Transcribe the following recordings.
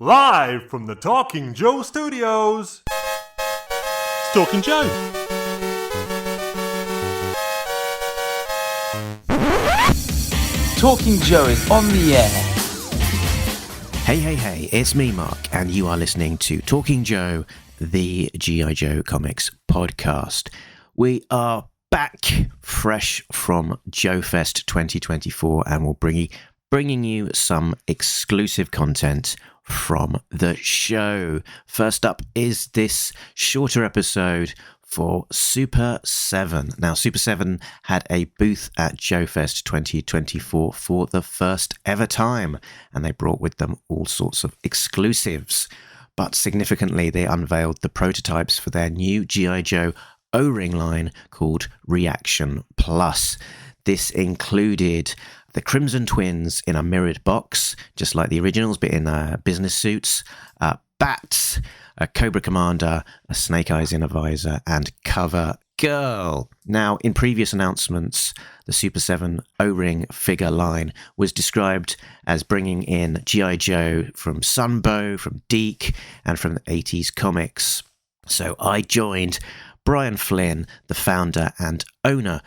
Live from the Talking Joe studios, it's Talking Joe. Talking Joe is on the air. Hey, it's me, Mark, and you are listening to Talking Joe, the G.I. Joe Comics podcast. We are back fresh from JoeFest 2024, and we'll bringing you some exclusive content from the show. First up is this shorter episode for Super 7. Now, Super 7 had a booth at JoeFest 2024 for the first ever time, and they brought with them all sorts of exclusives. But significantly, they unveiled the prototypes for their new G.I. Joe O-Ring line called Reaction Plus. This included the Crimson Twins in a mirrored box, just like the originals, but in business suits, Bats, a Cobra Commander, a Snake Eyes in a visor, and Cover Girl. Now, in previous announcements, the Super 7 O-Ring figure line was described as bringing in G.I. Joe from Sunbow, from Deke, and from the 80s comics. So I joined Brian Flynn, the founder and owner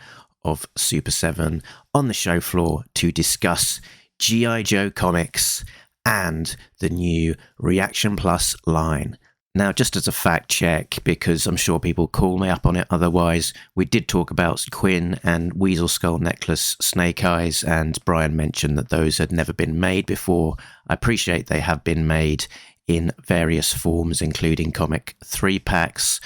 of Super 7, on the show floor to discuss G.I. Joe comics and the new Reaction Plus line. Now, just as a fact check, because I'm sure people call me up on it otherwise, we did talk about Quinn and Weasel Skull Necklace Snake Eyes, and Brian mentioned that those had never been made before. I appreciate they have been made in various forms, including comic 3-packs,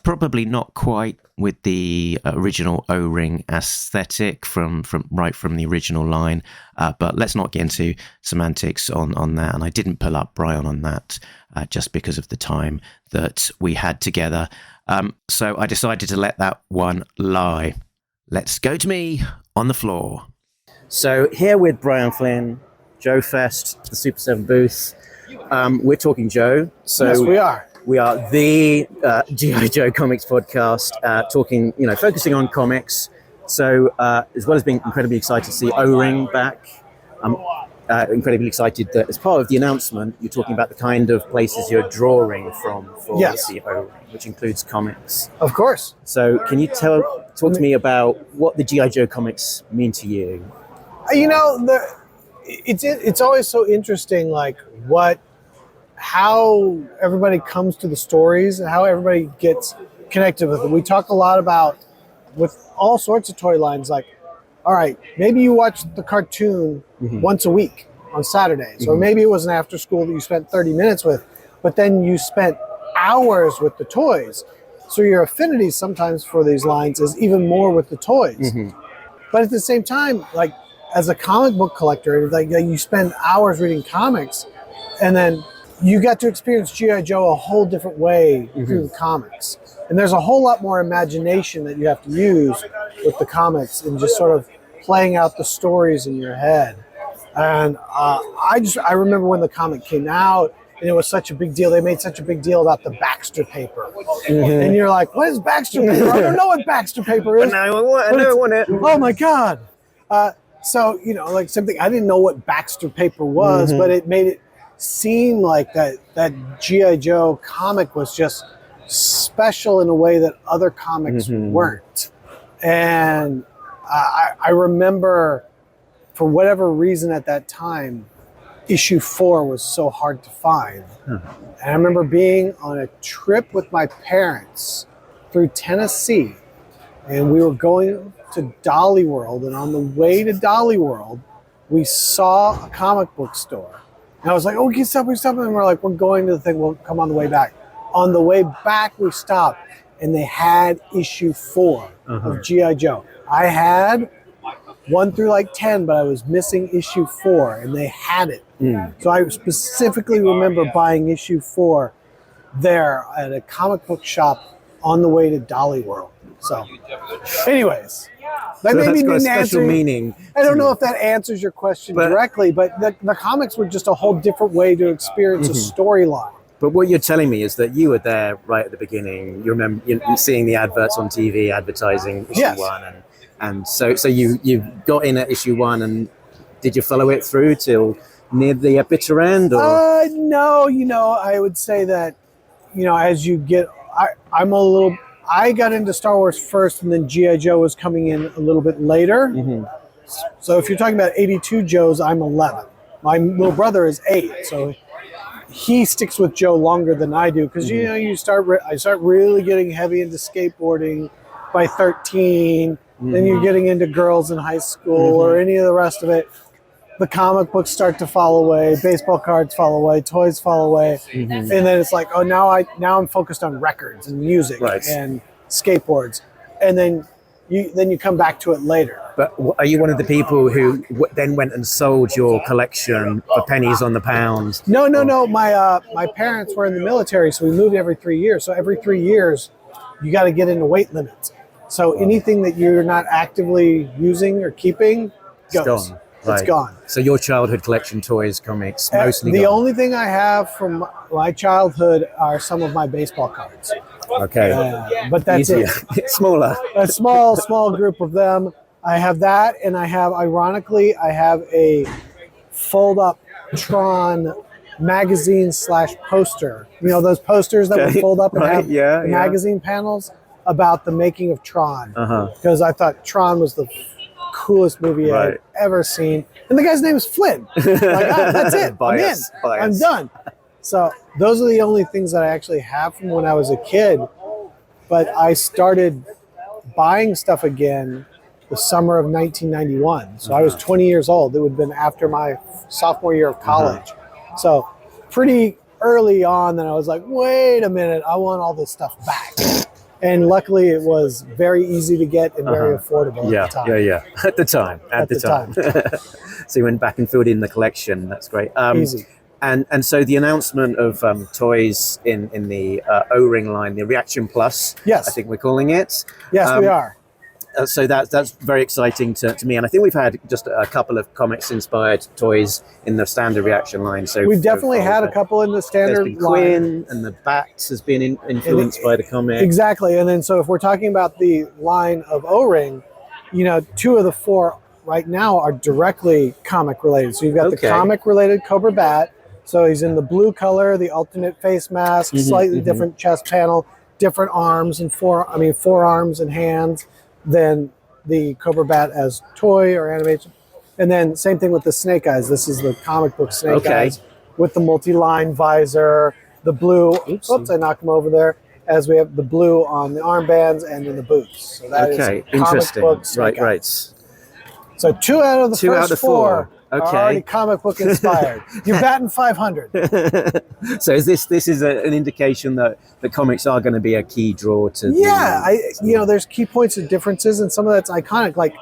probably not quite with the original O-Ring aesthetic from the original line, but let's not get into semantics on that. And I didn't pull up Brian on that just because of the time that we had together. So I decided to let that one lie. Let's go to me on the floor. So here with Brian Flynn, JoeFest, the Super 7 booth. We're Talking Joe. So yes, we are. We are the G.I. Joe Comics podcast, talking, focusing on comics. So as well as being incredibly excited to see O-Ring back, I'm incredibly excited that as part of the announcement, you're talking about the kind of places you're drawing from for the O-Ring, which includes comics. Of course. So can you talk to me about what the G.I. Joe comics mean to you? It's always so interesting, how everybody comes to the stories and how everybody gets connected with it. We talk a lot about, with all sorts of toy lines, all right, maybe you watch the cartoon once a week on Saturdays, or maybe it was an after school that you spent 30 minutes with, but then you spent hours with the toys. So your affinity sometimes for these lines is even more with the toys. But at the same time, as a comic book collector, you spend hours reading comics, and then you got to experience G.I. Joe a whole different way through the comics. And there's a whole lot more imagination that you have to use with the comics and just sort of playing out the stories in your head. And I remember when the comic came out, and it was such a big deal. They made such a big deal about the Baxter paper. And you're like, what is Baxter paper? I don't know what Baxter paper is. But now I want it. Oh my God. So, something, I didn't know what Baxter paper was, but it made it seem like that G.I. Joe comic was just special in a way that other comics weren't. And I remember, for whatever reason at that time, issue 4 was so hard to find. And I remember being on a trip with my parents through Tennessee, and we were going to Dolly World, and on the way to Dolly World, we saw a comic book store. And I was like, oh, we can stop. And we're like, we're going to the thing. We'll come on the way back. On the way back, we stopped, and they had issue 4 of G.I. Joe. I had 1 through 10, but I was missing issue 4, and they had it. So I specifically remember buying issue 4 there at a comic book shop on the way to Dolly World. So, anyways. That maybe got a special meaning. I don't know if that answers your question directly, but the comics were just a whole different way to experience a storyline. But what you're telling me is that you were there right at the beginning. You remember seeing the adverts on TV advertising issue 1, and so you got in at issue 1, and did you follow it through till near the bitter end? Or? No, I would say that, as you get, I got into Star Wars first, and then G.I. Joe was coming in a little bit later. Mm-hmm. So if you're talking about 82 Joes, I'm 11. My little brother is 8, so he sticks with Joe longer than I do because I start really getting heavy into skateboarding by 13. Then you're getting into girls in high school or any of the rest of it. The comic books start to fall away, baseball cards fall away, toys fall away, and then it's like, oh, now I'm focused on records and music and skateboards, and then you come back to it later. But are you one of the people who then went and sold your collection for pennies on the pound? No. My parents were in the military, so we moved every 3 years. So every 3 years, you got to get into weight limits. So anything that you're not actively using or keeping goes. Gone. It's gone. So your childhood collection, toys, comics, mostly the gone. only thing I have from my childhood are some of my baseball cards. Okay. But that's Easier. it. Smaller. A small group of them. I have that, and I have a fold-up Tron magazine / poster. Those posters that would fold up and have magazine panels about the making of Tron. Because I thought Tron was the coolest movie I've ever seen. And the guy's name is Flynn. That's it. I'm done. So those are the only things that I actually have from when I was a kid. But I started buying stuff again the summer of 1991. So I was 20 years old. It would have been after my sophomore year of college. So pretty early on, then I was like, wait a minute, I want all this stuff back. And luckily, it was very easy to get and very affordable at the time. At the time. So you went back and filled in the collection. That's great. Easy. And so the announcement of toys in the O-Ring line, the Reaction Plus, I think we're calling it. Yes, we are. So that's very exciting to me. And I think we've had just a couple of comics-inspired toys in the standard Reaction line. So we've definitely had a couple in the standard There's been line. Quinn, and the Bats has been influenced by the comic. Exactly. And then so if we're talking about the line of O-Ring, 2 of the 4 right now are directly comic-related. So you've got the comic-related Cobra Bat. So he's in the blue color, the alternate face mask, slightly different chest panel, different arms and forearms and hands than the Cobra Bat as toy or animation. And then same thing with the Snake Eyes. This is the comic book Snake Eyes with the multi-line visor, the blue. Oops, I knocked him over there. As we have the blue on the armbands and in the boots. So that is comic book Snake Eyes. So 2 out of the first 4 are already comic book inspired. You're batting 500. So is this is an indication that the comics are going to be a key draw to? There's key points of differences, and some of that's iconic. Like,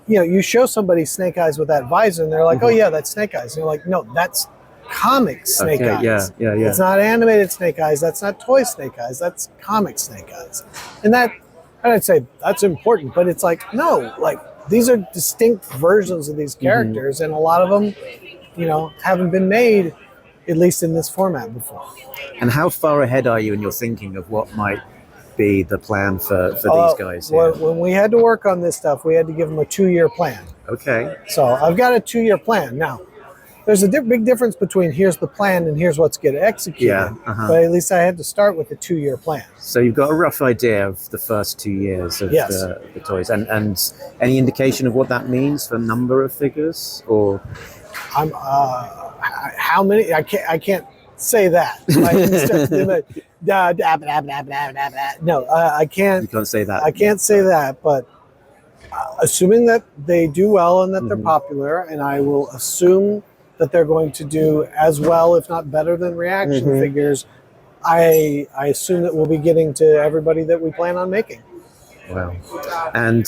you show somebody Snake Eyes with that visor, and they're like, "Oh yeah, that's Snake Eyes." And you're like, "No, that's comic Snake Eyes. Yeah. It's not animated Snake Eyes. That's not toy Snake Eyes. That's comic Snake Eyes." And I'd say that's important, but it's like, no, like. These are distinct versions of these characters, and a lot of them, haven't been made, at least in this format before. And how far ahead are you in your thinking of what might be the plan for these guys? When we had to work on this stuff, we had to give them a 2-year plan. Okay. So I've got a 2-year plan. Now, there's a big difference between here's the plan and here's what's getting executed. But at least I had to start with a 2-year plan. So you've got a rough idea of the first 2 years of the toys, and any indication of what that means for number of figures, or how many? I can't say that. No, I can't. You can't say that. I can't say that, but assuming that they do well and that they're popular, and I will assume that they're going to do as well, if not better than Reaction figures, I assume that we'll be getting to everybody that we plan on making. Wow. And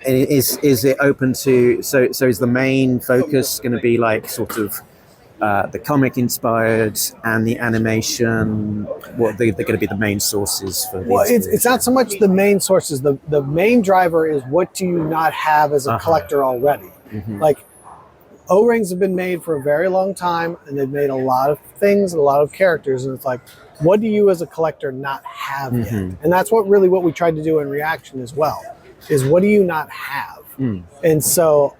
is it open to, so is the main focus going to be like sort of the comic inspired and the animation? What they're going to be the main sources for these? Well, it's not so much the main sources. The main driver is, what do you not have as a collector already? Like, O-rings have been made for a very long time, and they've made a lot of things and a lot of characters, and it's like, what do you as a collector not have yet? And that's what we tried to do in Reaction as well, is what do you not have? And so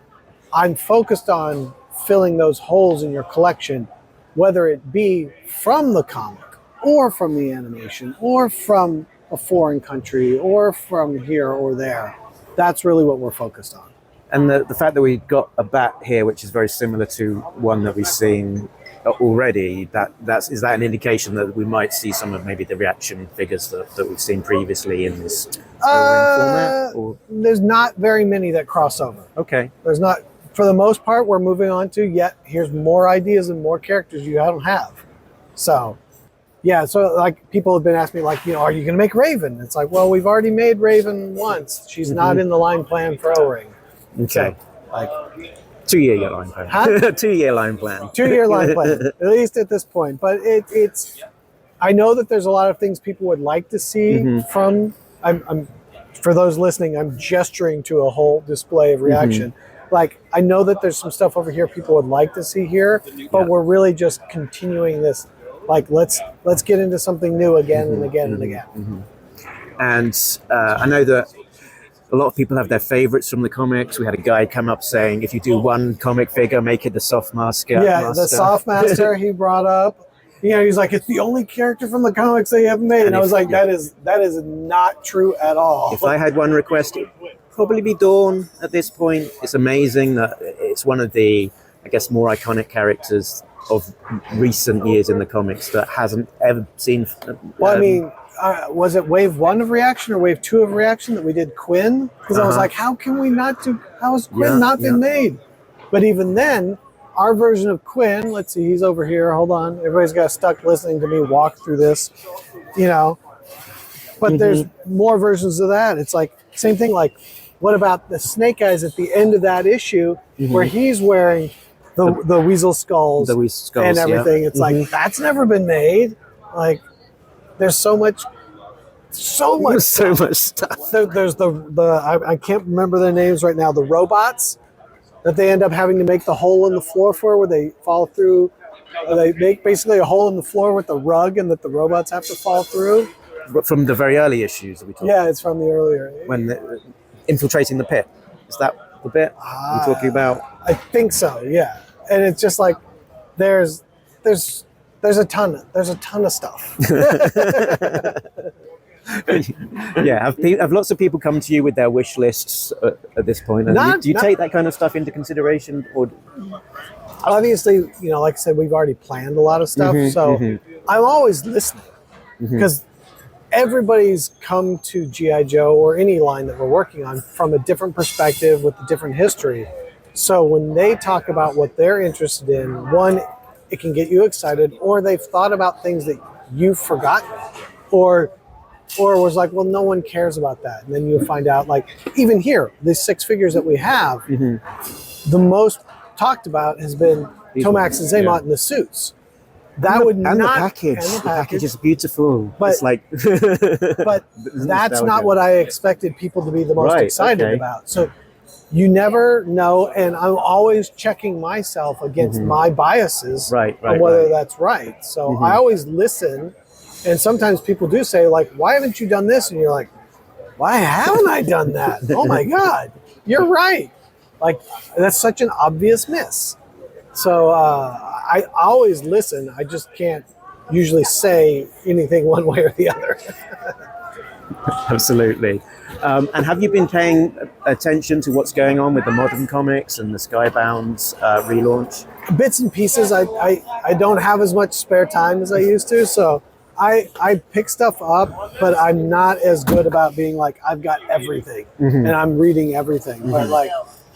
I'm focused on filling those holes in your collection, whether it be from the comic or from the animation or from a foreign country or from here or there. That's really what we're focused on. And the fact that we got a bat here, which is very similar to one that we've seen already, is that an indication that we might see some of maybe the reaction figures that we've seen previously in this format? Or? There's not very many that cross over. Okay. There's not, for the most part, we're moving on to, yet here's more ideas and more characters you don't have. So, yeah, so like people have been asking me, like, are you going to make Raven? It's like, well, we've already made Raven once. She's not in the line plan for O-Ring. Okay. So, like, 2-year line plan. Huh? 2-year line plan. 2-year line plan, at least at this point. But it's. I know that there's a lot of things people would like to see from. I'm for those listening, I'm gesturing to a whole display of reaction. Like, I know that there's some stuff over here people would like to see here, but we're really just continuing this. Like, let's get into something new again and again and again. And I know that a lot of people have their favorites from the comics. We had a guy come up saying, if you do one comic figure, make it the Soft Master. Yeah, the Soft Master he brought up. He's like, it's the only character from the comics they haven't made. And I was like, that is not true at all. If I had one request, it would probably be Dawn at this point. It's amazing that it's one of the, I guess, more iconic characters of recent years in the comics that hasn't ever seen. Well, I mean, was it wave 1 of reaction or wave 2 of reaction that we did Quinn? Because I was like, how can we not do? How has Quinn not been made? But even then, our version of Quinn. Let's see, he's over here. Hold on, everybody's got stuck listening to me walk through this. But there's more versions of that. It's like same thing. Like, what about the Snake Eyes at the end of that issue where he's wearing the weasel skulls, and everything? It's like that's never been made. Like, there's so much stuff. There's the I can't remember their names right now. The robots that they end up having to make the hole in the floor for, where they fall through. They make basically a hole in the floor with the rug, and that the robots have to fall through. From the very early issues that we talked. Yeah, it's from the earlier. When infiltrating the pit. Is that the bit we're talking about? I think so. Yeah, and it's just like there's a ton of stuff. Yeah, have lots of people come to you with their wish lists at this point? And do you take that kind of stuff into consideration? Or obviously, like I said, we've already planned a lot of stuff, so I'm always listening because everybody's come to G.I. Joe or any line that we're working on from a different perspective with a different history. So when they talk about what they're interested in, one, it can get you excited, or they've thought about things that you've forgotten, or was like, well, no one cares about that. And then you find out, like, even here, the 6 figures that we have, the most talked about has been Tomax and Zaymot in the suits. That would not. The package. The package is beautiful. But, it's like, but that's not what I expected people to be the most excited about. So you never know, and I'm always checking myself against my biases on whether that's right. So I always listen, and sometimes people do say, like, why haven't you done this? And you're like, why haven't I done that? Oh my God, you're right. Like, that's such an obvious miss. So I always listen. I just can't usually say anything one way or the other. Absolutely. And have you been paying attention to what's going on with the modern comics and the Skybound relaunch? Bits and pieces. I don't have as much spare time as I used to, so I pick stuff up, but I'm not as good about being like, I've got everything and I'm reading everything. But like,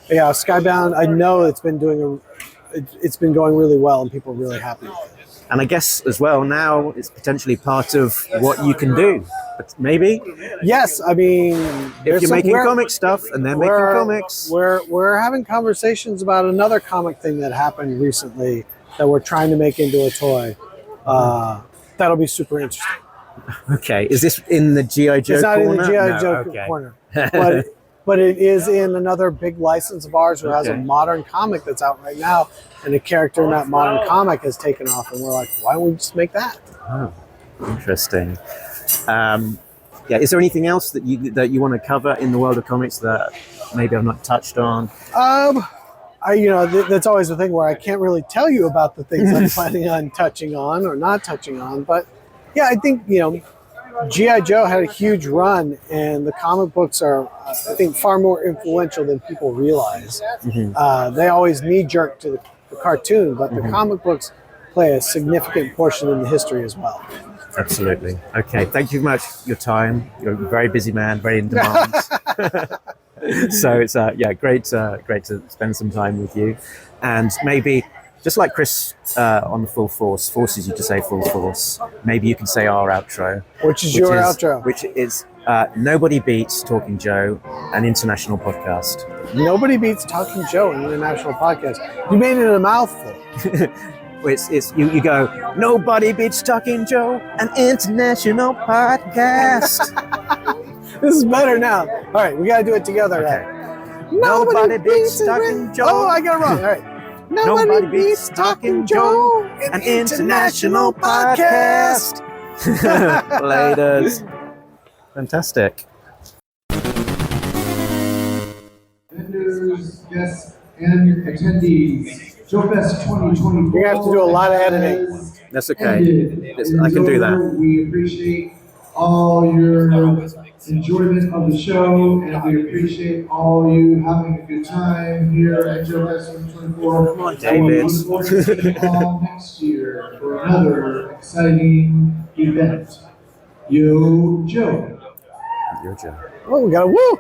yeah, Skybound, I know it's been going really well and people are really happy with it. And I guess as well now it's potentially part of what you can do. Maybe. Yes, I mean, if you're making comic stuff and they're making comics, we're having conversations about another comic thing that happened recently that we're trying to make into a toy. That'll be super interesting. Okay, is this in the G.I. Joe corner? It's not in the G.I. Joe corner, but it is in another big license of ours who has a modern comic that's out right now, and a character in that modern comic has taken off, and we're like, why don't we just make that? Oh, interesting. Is there anything else that you want to cover in the world of comics that maybe I've not touched on? I that's always the thing where I can't really tell you about the things I'm planning on touching on or not touching on. But yeah, I think, G.I. Joe had a huge run, and the comic books are, I think, far more influential than people realize. They always knee-jerk to the cartoon, but the comic books play a significant portion in the history as well. Absolutely. Okay, thank you very much for your time. You're a very busy man, very in demand. So it's great to spend some time with you, and maybe just like Chris on the Full Force forces you to say Full Force, maybe you can say our outro, Which is your outro? Which is Nobody Beats Talking Joe, an international podcast. Nobody beats Talking Joe, an international podcast. You made it a mouthful. You go, nobody beats Talking Joe, an international podcast. This is better now. All right, we got to do it together. Okay. Right? Nobody beats Talking Joe. Oh, I got it wrong. All right. Nobody beats Talking Joe, an international podcast. Laters. Fantastic. Vendors, guests, and attendees. JoeFest 2024. You're gonna have to do a lot of editing. That's okay. I can do that. We appreciate all your enjoyment of the show, and we appreciate all you having a good time here at JoeFest 2024. Come on, David. We look forward to seeing you all next year for another exciting event. Yo, Joe. Your Joe. Oh, we got a woo.